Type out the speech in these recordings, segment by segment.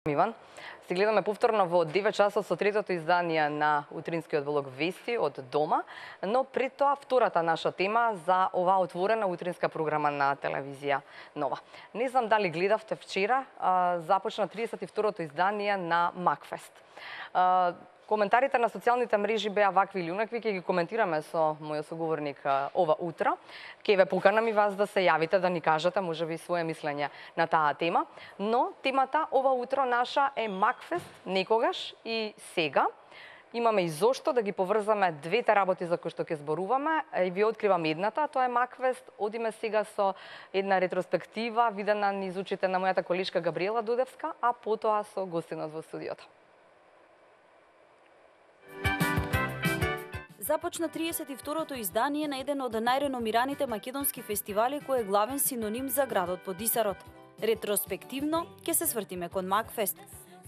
Иван. Се гледаме повторно во 9 часот со третото издание на утринскиот влог Вести од дома, но пред тоа втората наша тема за оваа отворена утринска програма на телевизија Нова. Не знам дали гледавте вчера, започна 32-то издание на Макфест. Коментарите на социјалните мрежи беа вакви или унакви, ќе ги коментираме со мојот соговорник ова утро. Ќе ве поканам и вас да се јавите, да ни кажете можеби свое мислење на таа тема, но темата ова утро наша е Макфест некогаш и сега. Имаме и зошто да ги поврзаме двете работи за кои што ќе зборуваме и ви откривам едната, тоа е Макфест. Одиме сега со една ретроспектива видена низ очите на мојата колешка Габриела Дудевска, а потоа со гостинот во студиото. Започна 32-то издание на еден од најреномираните македонски фестивали кој е главен синоним за градот под Исарот. Ретроспективно ќе се свртиме кон Макфест.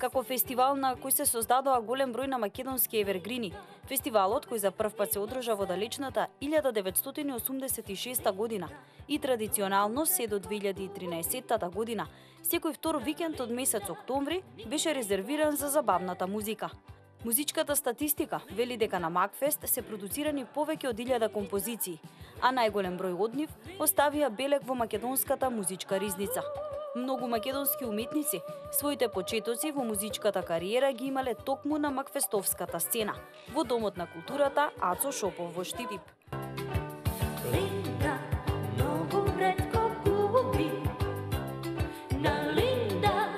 Како фестивал на кој се создадоа голем број на македонски евергрини, фестивалот кој за прв пат се одржа во далечната 1986 година и традиционално се до 2013 година, секој втор викенд од месец октомври беше резервиран за забавната музика. Музичката статистика вели дека на Макфест се продуцирани повеќе од 1000 композиции, а најголем број од нив оставија белег во македонската музичка ризница. Многу македонски уметници своите почетоци во музичката кариера ги имале токму на макфестовската сцена, во Домот на културата Ацо Шопов во Штип. Линда, многу ретко губи. На Линда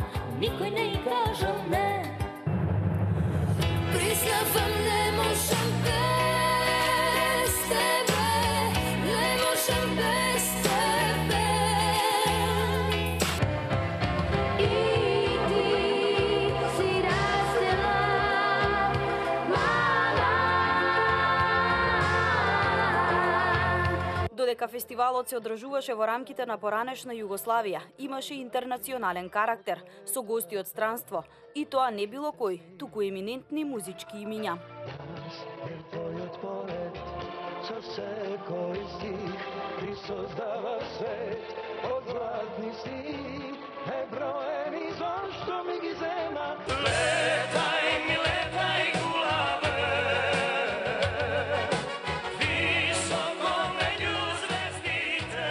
никој не и кажал не. Признавам, не можам без тебе, не можам без тебе. И ти си растела, мала. Додека фестивалот се одржуваше во рамките на поранешна Југославија, имаше интернационален карактер, со гости од странство, и тоа не било кој, туку еминентни музички имиња. Твојот поред со секој стих ти создава свет од златни сни, неброени зошто ми ги зема. Летай гулаве, високо меѓу звездите.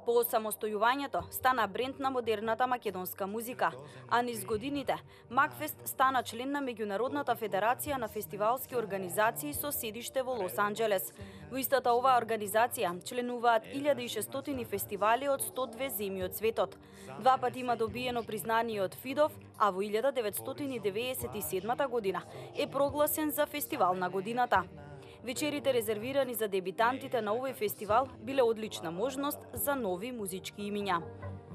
По осамостојувањето стана бренд на модерната македонска музика, а низ годините Макфест стана член на Меѓународната федерација на фестивалски организации со седиште во Лос Анџелес. Во истата оваа организација членуваат 1600 фестивали од 102 земји од светот. Два пати има добиено признание од ФИДОВ, а во 1997 година е прогласен за фестивал на годината. Вечерите резервирани за дебитантите на овој фестивал биле одлична можност за нови музички имиња.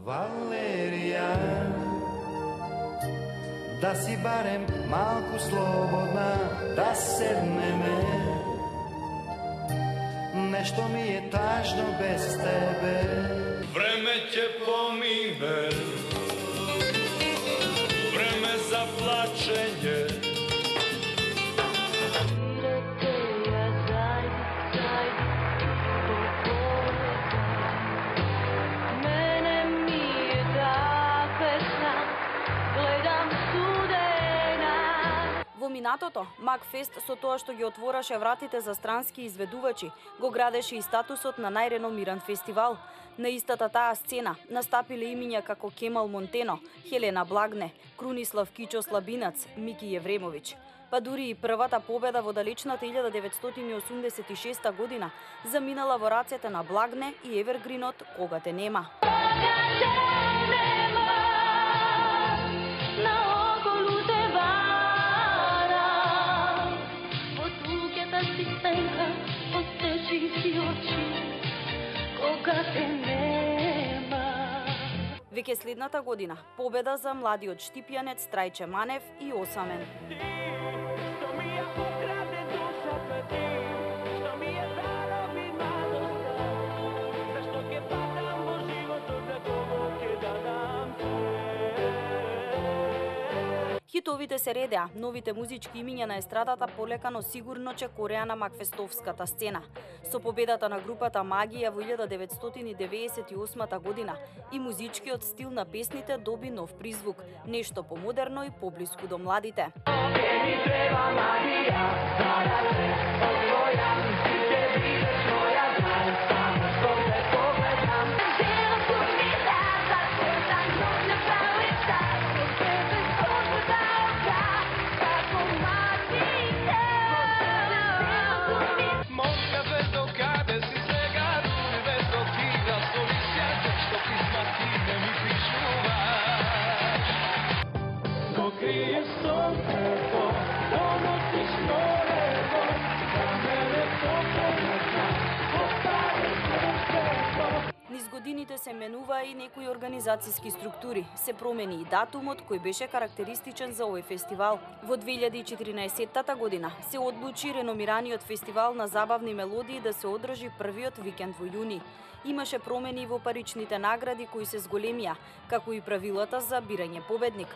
Валерија, да си барем малку слободна, да седнеме. Нешто ми е тажно без тебе. Време ќе помине, време за плачење. Во минатото, Макфест со тоа што ги отвораше вратите за странски изведувачи, го градеше и статусот на најреномиран фестивал. На истата таа сцена настапиле имиња како Кемал Монтено, Хелена Благне, Крунислав Кичо Слабинац, Мики Евремовиќ. Па дури и првата победа во далечната 1986 година заминала во рацете на Благне и евергринот Кога те нема. Веќе следната година победа за младиот штипјанец Трајче Манев и Осамен. Хитовите се редеа, новите музички имиња на естрадата полека но сигурно чекореа на макфестовската сцена. Со победата на групата Магија во 1998 година и музичкиот стил на песните доби нов призвук, нешто помодерно и поблиску до младите. Низ годините се менува и некои организацијски структури. Се промени и датумот кој беше карактеристичен за овој фестивал. Во 2014 година се одлучи реномираниот фестивал на забавни мелодии да се одржи првиот викенд во јуни. Имаше промени во паричните награди кои се зголемија, како и правилата за бирање победник.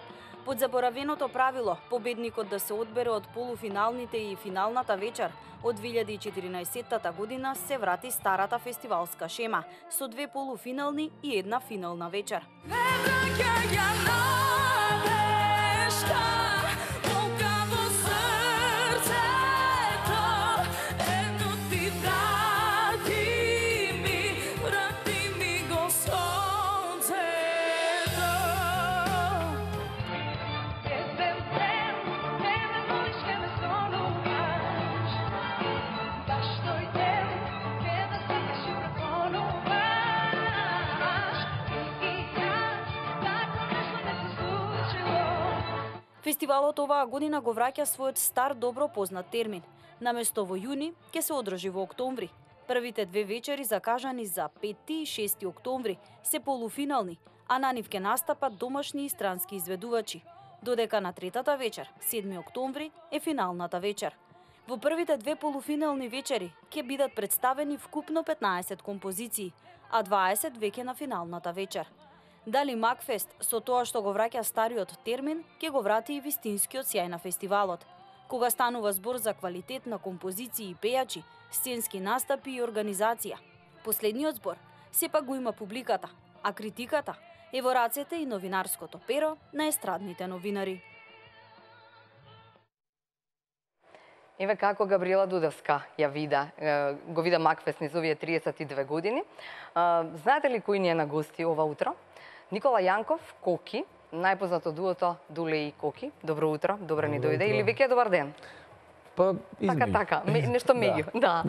Под заборавеното правило, победникот да се одбере од полуфиналните и финалната вечер, од 2014 година се врати старата фестивалска шема, со 2 полуфинални и 1 финална вечер. Фестивалот оваа година го враќа својот стар добро познат термин. Наместо во јуни, ќе се одржи во октомври. Првите 2 вечери закажани за 5 и 6 октомври се полуфинални, а на нив ќе настапат домашни и странски изведувачи. Додека на третата вечер, 7 октомври, е финалната вечер. Во првите 2 полуфинални вечери ќе бидат представени вкупно 15 композиции, а 20 веќе на финалната вечер. Дали Макфест со тоа што го враќа стариот термин, ќе го врати и вистинскиот сјај на фестивалот. Кога станува збор за квалитет на композиции и пејачи, сценски настапи и организација. Последниот збор сепак го има публиката, а критиката е во рацете и новинарското перо на естрадните новинари. Еве како Габриела Дудевска ја го вида Макфест низ овие 32 години. Знаете ли кој ни е на гости ова утро? Никола Јанков, Коки, најпознато дуото Дуле и Коки. Добро утро, добро ни дојде, или веќе добар ден? Па, измеѓу. Така, нешто меѓу, да.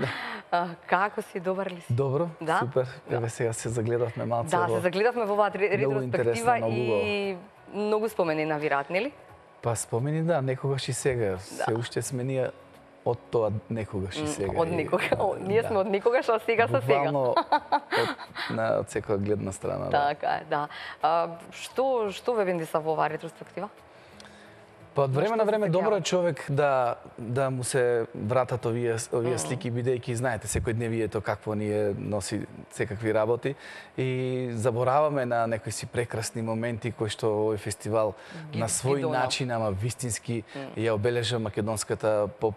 Како си, добар ли си? Добро, супер. Еве сега се загледавме малце. Да, се загледавме во оваа ретроспектива и многу спомени навиратни ли? Па спомени да, некогаш и сега. Се уште сме ние од тоа некогаш и сега. Од некогаш. Ние сме од некогаш, а сега са сега. Буквално од секоја гледна страна. Така е, да. Што ве вендиса во оваа ретроспектива? Па од време на време добро е човек да му се вратат овие слики, бидејќи знаете секојдневието какво ни носи секакви работи и забораваме на некои си прекрасни моменти кои што овој фестивал на свој начин, ама вистински ја обележа македонската поп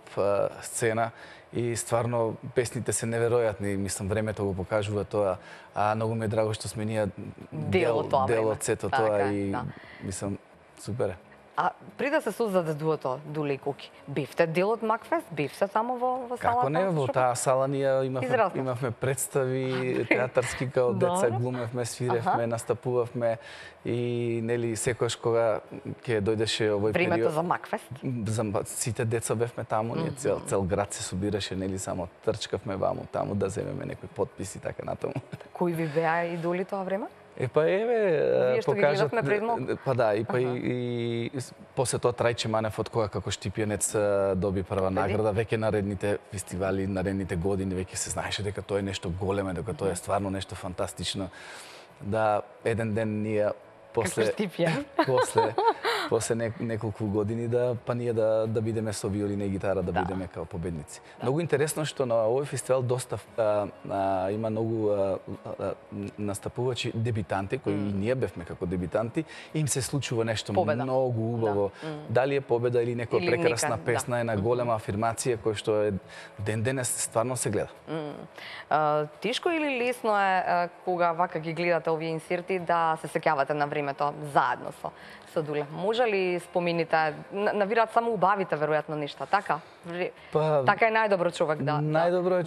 сцена и стварно песните се неверојатни, мислам времето го покажува тоа, а многу ми е драго што сме ние дел од сето тоа и мислам супер. А при да се создаде дуото Дуле и Коки, бевте дел од Макфест? Бевте само во салата? Како не, во таа сала ние имавме представи театарски као деца, глумевме, свиревме, настапувавме и нели секојаш кога ќе дојдеше овој период. Времето за Макфест? За сите деца бевме таму, ние цел град се собираше, нели само трчкавме ваму таму да земеме некои потписи така натаму. Кои ви беа идоли тоа време? Еве покажат па да, и после тоа Трајче Манев од кога како Штипјанец доби прва награда, веќе наредните фестивали, наредните години веќе се знаеше дека тоа е нешто големо, дека тоа е стварно нешто фантастично. Да еден ден ние после после неколку години па ние да бидеме со виолина и гитара, да бидеме као победници. Многу интересно што на овој фестивал доста има многу настапувачи дебитанти, кои и ние бевме како дебитанти, им се случува нешто многу убаво. Дали е победа или некоја прекрасна песна, една голема афирмација која што е ден денес стварно се гледа. Тешко или лесно е кога вака ги гледате овие инсерти да се сеќавате на времето заедно со Дуле? Може ли спомените, навират само убавите веројатно нешта, така? Така е најдобро човек да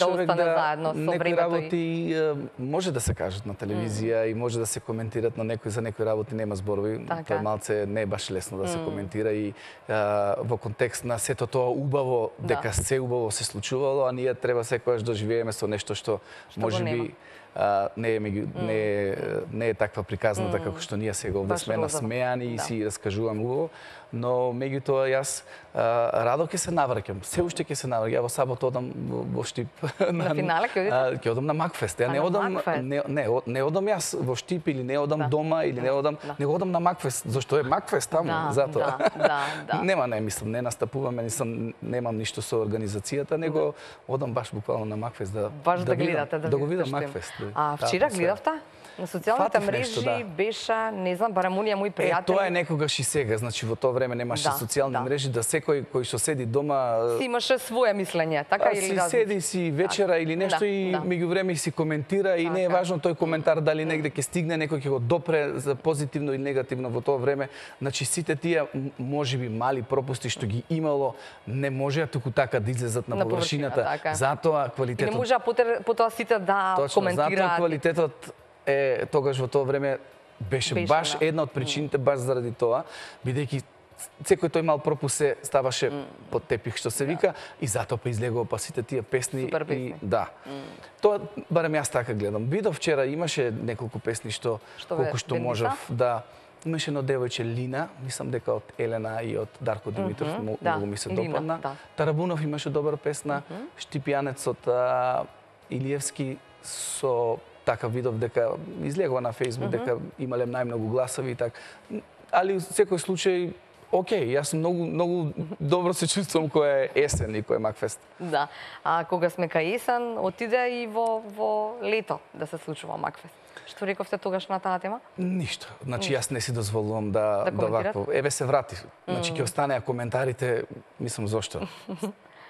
остане заедно со некои времето. Работи може да се кажат на телевизија и може да се коментират на за некои работи нема зборови. Тоа малце не е баш лесно да се коментира и во контекст на сето тоа убаво, дека се убаво се случувало, а ние треба секогаш да живееме со нешто што можеби не е таква приказната како што ние сега овде сме насмеани и си раскажуваме убаво, но меѓутоа јас радо ќе се навраќам. Се уште ќе се навраќам. Ја во сабот одам во Штип на финале ќе одите? Ќе одам на Макфест. Ја не одам јас во Штип или не одам дома или не одам, него одам на Макфест, зашто е Макфест таму, затоа. Нема, не мислам, не настапуваме, немам ништо со организацијата, него одам баш буквално на Макфест да гледате, да го видам Макфест. А вчера гледавте? На социјалните мрежи беше, не знам, барем оние мои пријатели. Тоа е некогаш и сега, значи во тоа време немаше социјални мрежи, да секој кој што седи дома си имаше свое мислење, така или различно? Си седи си вечера или нешто и меѓувреме си коментира и не е важно тој коментар дали негде ќе стигне, некој ќе го допре за позитивно или негативно во тоа време. Значи сите тие можеби мали пропусти што ги имало не можеа туку така да излезат на површината. Затоа квалитетот. И не можеа потоа сите да коментираат. Затоа квалитетот тогаш во тоа време беше баш една од причините баш заради тоа, бидејќи секој тој мал пропуск се ставаше под тепих што се вика и затоа па излегува па сите тие песни и Тоа барем јас така гледам. Видов вчера имаше неколку песни што колку што можев имаше едно девојче Лина, мислам дека од Елена и од Дарко Димитров, многу ми се допадна. Тарабунов имаше добра песна, Штипјанецот Илиевски со така видов дека излегува на Facebook дека имале најмногу гласови и така. Али во секој случај окей, јас многу добро се чувствувам кој е есен и кој е Макфест. Да. А кога сме кај есен, отиде и во лето да се случува Макфест. Што рековте тогаш на таа тема? Ништо. Значи јас не си дозволувам да вакво. Еве се врати. Значи ќе останеа коментарите, мислам зошто.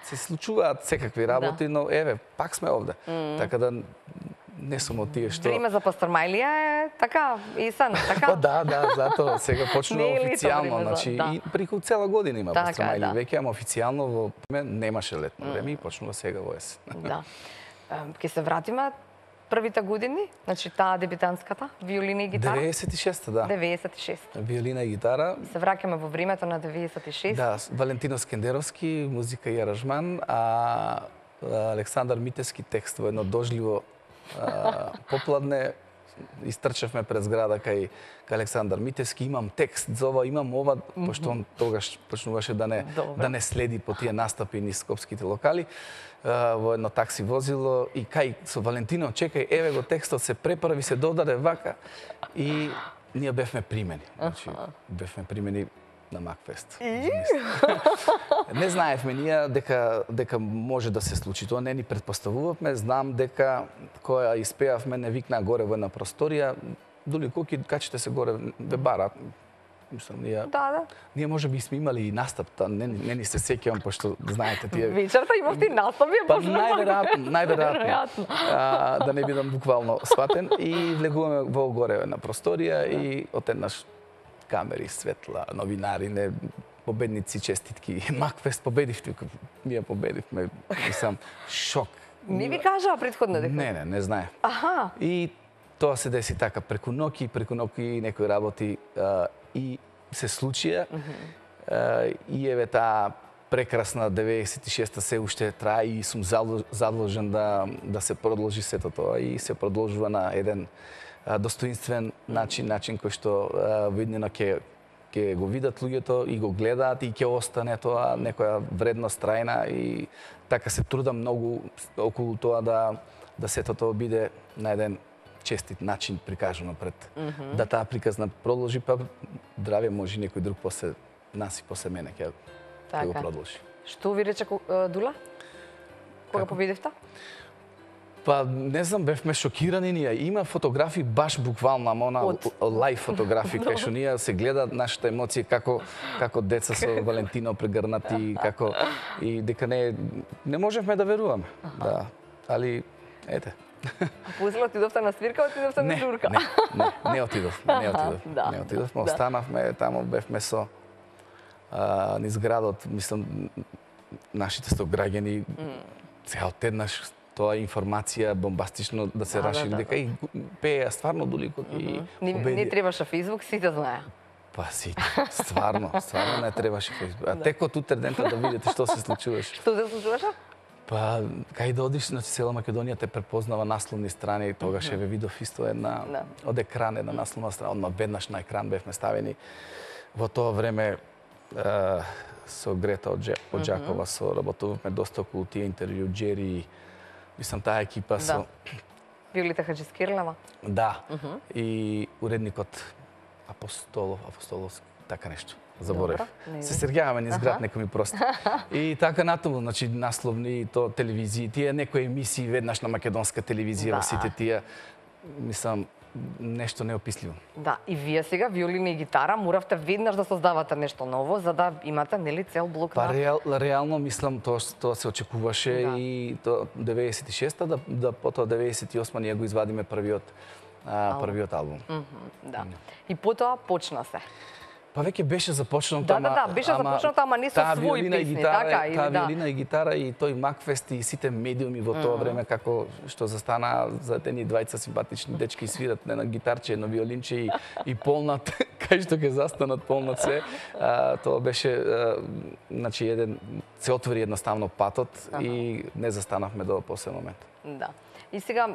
Се случуваат секакви работи, но еве, пак сме овде. Така да не сум од тие што... Време за Пастормајлија е така, есен, така? Да, затоа сега почнува официјално, значи и преку цела година има Пастормајлија веќе, ама официјално во немаше летно време и почнува сега во есен. Да. Ќе се вратиме првите години, значи таа дебитантската, виолина и гитара? 96-та, да. 96. Виолина и гитара. Се враќаме во времето на 96. Да, Валентино Скендеровски, музика и аранжман, а Александар Митевски текст во едно дожливо попладне. Истрчавме пред зграда кај Александар Митевски, имам текст за ова, имам ова, пошто он тогаш почнуваше да не следи по тие настапи низ скопските локали, во едно такси возило и кај со Валентино, чекај, еве го текстот, се преправи, се додаде вака и ние бевме примени. Значи, бевме примени на Макфест. Не знаевме ние дека може да се случи тоа, не ни предпоставувавме, знам дека која испеавме не викнаа горе во една просторија, дули коки качите се горе ве барат. Мислам, ние можеби сме имали и настап, не ни се сеќавам, пошто знаете тие... Вечерта имавте настап, па најверојатно, да не бидам буквално сватен, и влегуваме во горе една просторија и одеднаш камери, светла, новинари, победници, честитки. Макфест победивте, ние победивме. Мислам, шок. Не ви кажаа претходно дека? Не знае. Аха. И тоа се деси така преку ноќи некои работи и се случија. И еве таа прекрасна 96-та се уште трае и сум задолжен да се продолжи сето тоа и се продолжува на еден достоинствен начин кој што виднено ќе го видат луѓето и го гледаат и ќе остане тоа некоја вредност трајна и така се трудам многу околу тоа да сето тоа биде на еден честит начин прикажано пред да таа приказна продолжи, па здраве може некој друг после нас и после мене ќе го продолжи. Што ви рече Дула? Кога победивте? Па не знам, бевме шокирани ние. Има фотографии баш буквално, ама она лајв фотографии кај што ние се гледа нашата емоција како деца со Валентино прегрнати, како и дека не можевме да веруваме. Да, али ете. После отидовте на свирка, отидовте на журка? Не отидовме. Останавме таму, бевме со низ градот, мислам, нашите стограѓани цел теднаш тоа информација бомбастично да се рашири, дека и пеја стварно Дуликот и победи. Не требаше Фейсбук, сите знаеа. Па сите, стварно не требаше Фейсбук. А текот утре дента да видите што се случуваше. Што се случуваше? Па, кај да одиш, значи цела Македонија те препознава насловни страни, тогаш еве видов исто една од екран, една насловна страна, одма веднаш на екран бевме ставени. Во тоа време со Грета од Џакова соработувавме доста околу тие интервју, Джери, мислам таа екипа со Виолета Хаджискирлева. Да. И уредникот Апостолов, така нешто. Заборев. Се сергјаваме низ град, некој ми прости. И така натаму, значи насловни, то телевизии, тие некои емисии веднаш на македонска телевизија во сите тие, мислам, нешто неописливо. Да, и вие сега, виолина и гитара, моравте веднаш да создавате нешто ново, за да имате, нели, цел блок на... Па реално, мислам, тоа се очекуваше и 96-та, да потоа 98-та ние го извадиме првиот албум. Да. И потоа почна се. Па веќе беше започнато, беше започнато, ама не со своји песни, така? Таа виолина и гитара и тој Макфест и сите медиуми во тоа време, како што застана за тени двајца симпатични дечки и свират на гитарче, на виолинче и полнат, кај што ќе застанат полнат се. Тоа беше, значи, се отвори едноставно патот и не застанавме до последен момент. Да. И сега,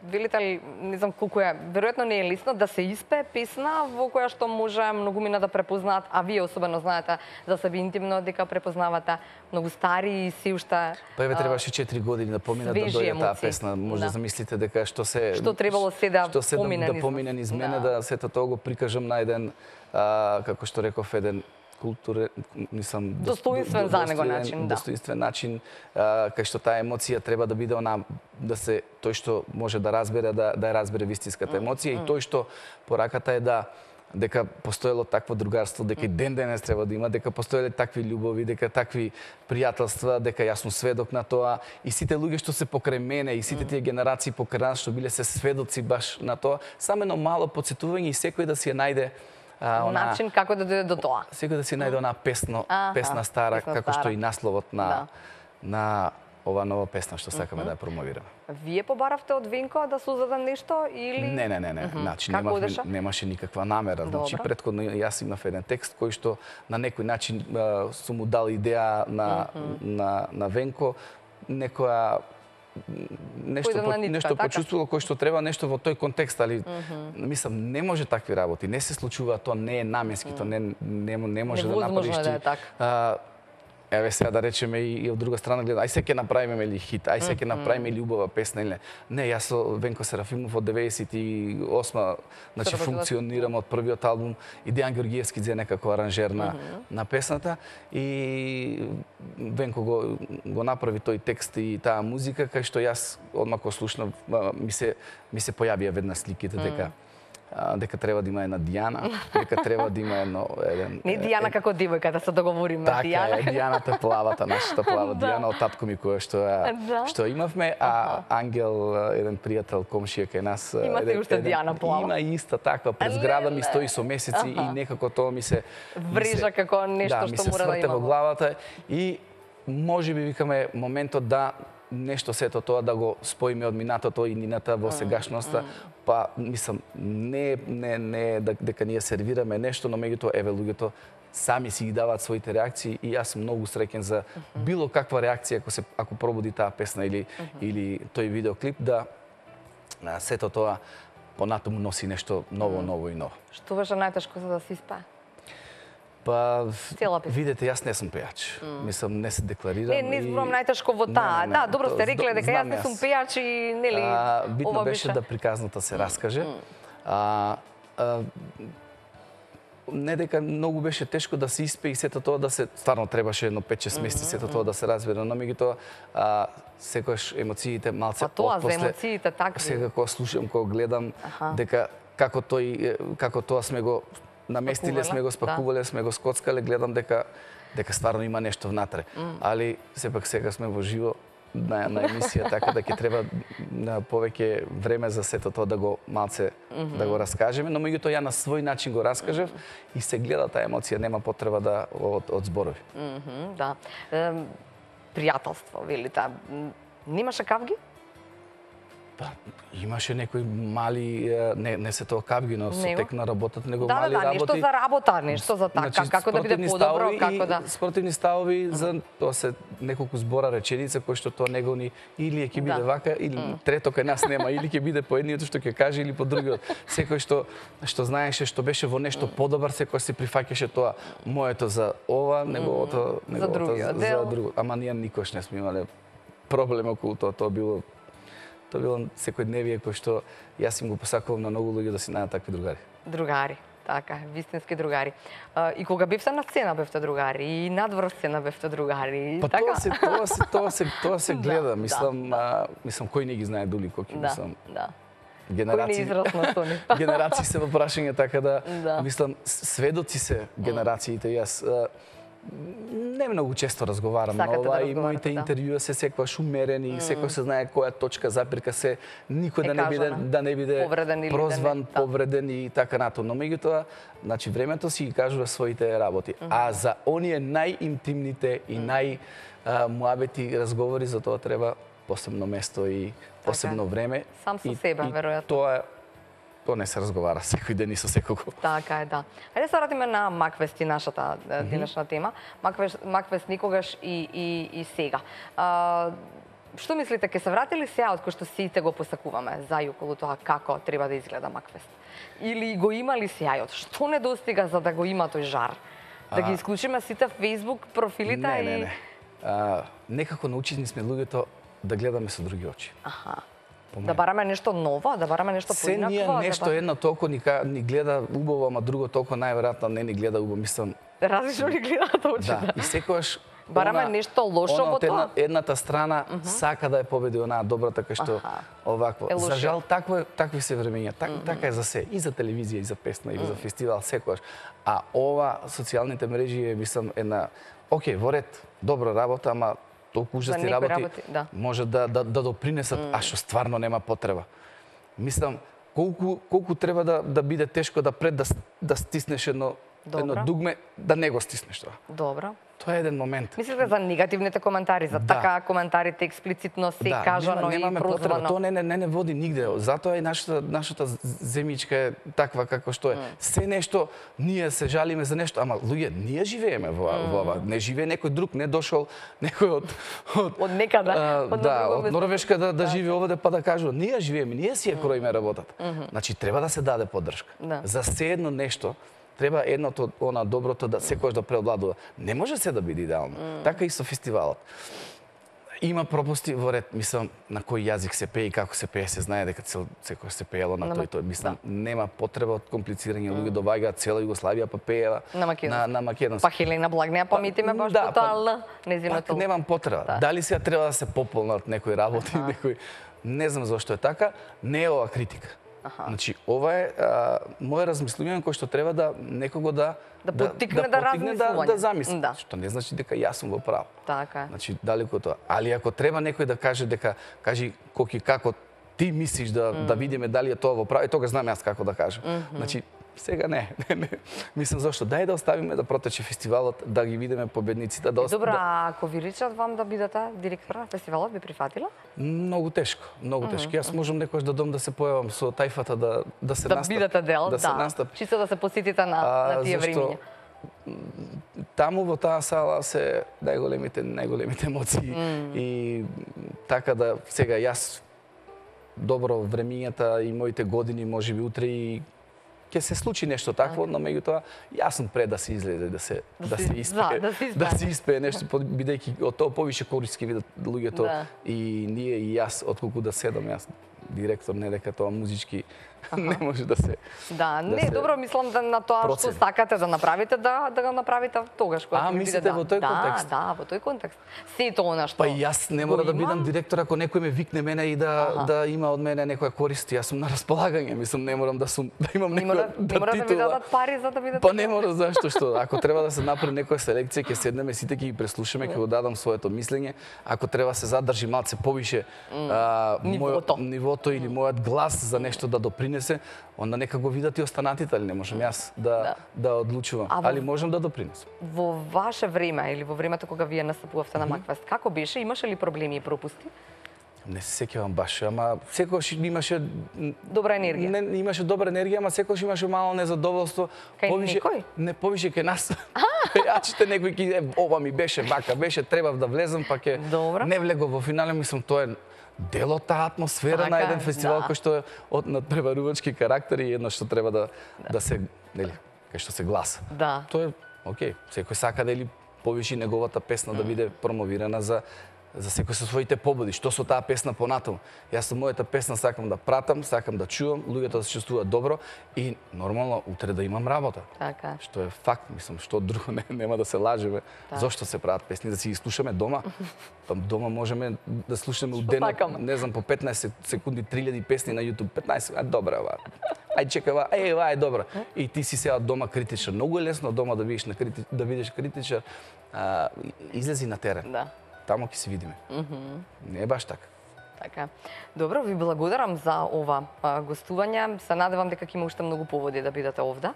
велите ли, не знам колку е, веројатно не е лесно да се испее песна во која што може многумина да препознаат, а вие особено знаете за себе интимно дека препознавате многу стари и се уште Па еве требаше 4 години да помина да дојде таа песна. Може да замислите дека што требало се да помине низ мене, да сето тоа го прикажам на еден, како што реков, еден достоинствен за него начин, достоинствен начин, кај што таа емоција треба да биде да се тој што може да разбере, да ја разбере вистинската емоција и тој што пораката е дека постоело такво другарство, дека и ден денес треба да има, дека постоеле такви љубови, дека такви пријателства, дека јас сум сведок на тоа и сите луѓе што се покрај мене и сите тие генерации покрај нас што биле се сведоци баш на тоа, само едно мало потсетување и секој да си ја најде начин како да дојде до тоа. Секој да си најде онаа песна стара, како што и насловот на ова нова песна што сакаме да ја промовираме. Вие побаравте од Венко да создаде нешто или Не. Значи немаше никаква намера. Значи претходно јас имав еден текст кој што на некој начин сум му дал идеја на Венко, некоја нешто почувствувало кој што треба нешто во тој контекст, али мислам не може такви работи, не се случува, тоа не е наменски, тоа не може да направиш ти. Еве сега да речеме и од друга страна гледа, ај се ќе направиме ли хит, ај се ќе направиме ли убава песна или не. Не, јас со Венко Серафимов од 98-ма, значи функционирам од првиот албум и Дејан Георгиевски зе некако аранжер на песната и Венко го направи тој текст и таа музика кај што јас одма кога слушнав ми се појавија веднаш сликите дека треба да има една Дијана, дека треба да има еден... Не Дијана како девојка, да се договориме. Така е, Дијаната плавата, нашата плава Дијана од татко ми која што имавме, а Ангел, еден пријател, комшија кај нас... Имате уште Дијана плава? Има иста таква, пред зграда ми стои со месеци и некако тоа ми се... Врежа како нешто што мора да има. Да, ми се смрте во главата и може би викаме моментот да нешто сето тоа да го споиме од минатото и нината во сегашноста, па мислам не дека ние сервираме нешто, но меѓутоа еве луѓето сами си ги даваат своите реакции и јас сум многу среќен за било каква реакција ако пробуди таа песна или тој видеоклип да сето тоа понатаму носи нешто ново и ново. Што беше најтешко за да се испее? Па, Цела песна. видете, јас не сум пејач. Мислам, не се декларирам. Не зборам најтешко во таа. Да, добро сте рекле дека јас не сум пејач и нели Битно ова беше да приказната се раскаже. Не дека многу беше тешко да се испее и сето тоа да се стварно требаше едно 5-6 месеци сето тоа да се разбере, но меѓутоа секогаш емоциите малце тоа за емоциите такви. Сега кога слушам, кога гледам дека како тоа сме го наместиле, сме го спакувале, сме го скоцкале, гледам дека стварно има нешто внатре. Али сепак сега сме во живо на емисија, така да ќе треба повеќе време за сето тоа да го малце да го раскажеме, но меѓутоа ја на свој начин го раскажав и се гледа таа емоција, нема потреба да од зборови. Да. Пријателство, велите. Немаше кавги? Па, имаше некои мали, не се тоа кавги, но со тек на работата, него мали работи. работи. Нешто за работа, нешто за така, како да биде подобро, како да... Спортивни ставови за тоа се неколку збора реченица кои што тоа него ни или ќе биде вака, или трето кај нас нема, или ќе биде по едниот што ќе каже, или по другиот. Секој што знаеше, што беше во нешто подобар, секој се прифаќаше тоа моето за ова, неговото за друго. Ама ние никош не сме имале проблем околу тоа, тоа било секојдневие кој што јас им го посакувам на многу луѓе да си најдат такви другари. Другари, така, вистински другари. И кога бевте на сцена бевте другари, и надвор сцена бевте другари, па така? Тоа се гледа, мислам кој не ги знае дули кој мислам. Генерации. Генерации се во прашање, така да мислам сведоци се генерациите. Јас не многу често разговарам на ова и моите интервјуа се секогаш умерени, секој се знае која точка запирка се, никој да не биде прозван, повреден и така нато. Но меѓутоа, значи времето си ги кажува своите работи, а за оние најинтимните и најмуабети разговори за тоа треба посебно место и посебно време. Сам со себе, веројатно. Тоа не се разговара секој ден и со секого. Така е, да. Ајде се вратиме на Макфест и нашата денешна тема. Макфест никогаш и сега. Што мислите, ќе се врати ли сејот кој што сите го посакуваме за и околу тоа како треба да изгледа Макфест? Или го има ли сејот? Што недостига за да го има тој жар? Да ги исклучиме сите Facebook профилите и... Не. Некако научени сме луѓето да гледаме со други очи. Да бараме нешто ново, да бараме нешто поинакво. Се ние нешто едно толку ни гледа убаво, ама друго толку најверојатно не ни гледа убаво, мислам. Различно ни гледаат очите. Да, и секогаш бараме нешто лошо во тоа. Едната страна сака да ја победи онаа добрата кај што овакво. За жал такви се времења, така е за се, и за телевизија, и за песна, и за фестивал, секогаш. А ова социјалните мрежи е мислам една во ред, добра работа, ама толку ужасни работи може да допринесат, а што стварно нема потреба. Мислам, колку треба да биде тешко да стиснеш едно дугме, да не го стиснеш тоа. Добро. Тоа е еден момент. Мислите за негативните коментари, за така коментарите експлицитно се кажано и прозвано? Тоа не води нигде. Затоа и нашата земјичка е таква како што е. Се нешто, ние се жалиме за нешто, ама луѓе, ние живееме во ова. Не живее некој друг, не дошол некој од некаде, од Норвешка да живее овде па да кажува, ние живееме, ние си ја кроиме работата. Значи треба да се даде поддршка. За се едно нешто треба едното, она доброто да секојаш да преобладува. Не може се да биде идеално. Така и со фестивалот. Има пропусти во ред, мислам, на кој јазик се пее и како се пее, се знае дека секој се пеело на тој. Мислам, нема потреба од комплицирање, луѓе доаѓаат цела Југославија па пеела на македонски. Па Хелена Благнеја памтиме баш тотално незиното. Немам потреба. Дали сега треба да се пополнат некои работи, некои не знам зошто е така, не е ова критика. Значи, ова е моје размислување кој што треба да некого да поттикне да замисли. Што не значи дека јас сум во право. Така е. Значи, далеко тоа. Али ако треба некој да каже дека кажи Коки како ти мислиш да видиме дали е тоа во право, тогаш знам јас како да кажам. Значи, сега не. Мислам зошто дај да оставиме да протече фестивалот, да ги видиме победниците. Добра, ако ви речат вам да бидете директор на фестивалот, би прифатила? Многу тешко, многу тешко. Јас можам некојаш да дом да се појавам со тајфата да се настапи. Да бидете дел, да. Чисто да се посетите на тие времиња. Таму во таа сала се најголемите емоции и така да сега јас добро времињата и моите години можеби утре и ќе се случи нешто такво, но меѓутоа јас сум пред да се излезе, да се испее, да се испее нешто, бидејќи од тоа повише користи видат луѓето и ние и јас, отколку да седам јас директор, не дека тоа музички не може да се... Да, не, добро, мислам на тоа што сакате да направите, да го направите тогаш кога ќе мислите во тој контекст? Да, во тој контекст. Сето она што... Па јас не мора да бидам директор ако некој ме викне мене и да има од мене некоја корист. Јас сум на располагање, мислам не морам да имам некоја титула. Не мора да ви дадат пари за да бидете... Па не мора, зашто што? Ако треба да се направи некоја селекција, ќе седнеме сите, ќе ги преслушаме, ќе го дадам своето мислење. Ако треба се задржи малце повише нивото или мојот глас за нешто да допринесе, онда нека го видат и останатите, али не можам јас да одлучувам, али можам да допринесам. Во ваше време или во времето кога вие настапувавте на Макфест, како беше? Имаше ли проблеми и пропусти? Не се сеќавам баш, ама секогаш имаше добра енергија. Не имаше добра енергија, ама секогаш имаше мало незадоволство. Повише некој? Не, повише кај нас. Јачите некој ќе ова ми беше вака, беше требав да влезам, па ќе не влегов во финале, мислам тоа е дел од таа атмосфера на еден фестивал кој што е од надпреварувачки карактер и едно што треба да се, нели, кај што се гласа. Да. Тоа е окей, секој сака дали повиши неговата песна да биде промовирана за секој со своите пободи, што со таа песна понатаму. Јас со мојата песна сакам да пратам, сакам да чувам, луѓето да се чувствуваат добро и нормално утре да имам работа. Така. Што е факт, мислам, што друго нема да се лажеме. Зошто се прават песни да си ги слушаме дома? Па дома можеме да слушаме у денот, не знам, по 15 секунди 3000 песни на YouTube. 15, добра ова. Ај чекај ова, ова е добра. И ти си сега дома критичар. Многу е лесно дома да видиш критичар. Излези на терен. Да. Тамо ќе се видиме. Не е баш така. Така. Добро, ви благодарам за ова гостување. Се надевам дека ќе има уште многу поводи да бидете овде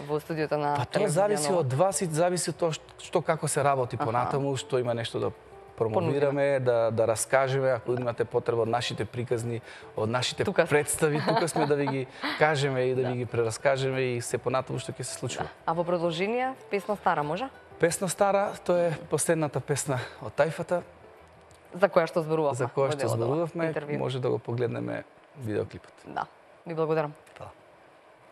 во студиото на Па тоа зависи од вас и зависи од тоа што како се работи понатаму, што има нешто да промовираме, да раскажеме, ако имате потреба од нашите приказни, од нашите представи, тука сме да ви ги кажеме и да ви ги прераскажеме и се понатаму што ќе се случува. А во продолжение, песна стара може? Песна стара, тоа е последната песна од Тајфата. За која што зборувавме. За која што зборувавме, може да го погледнеме видеоклипот. Да, ви благодарам.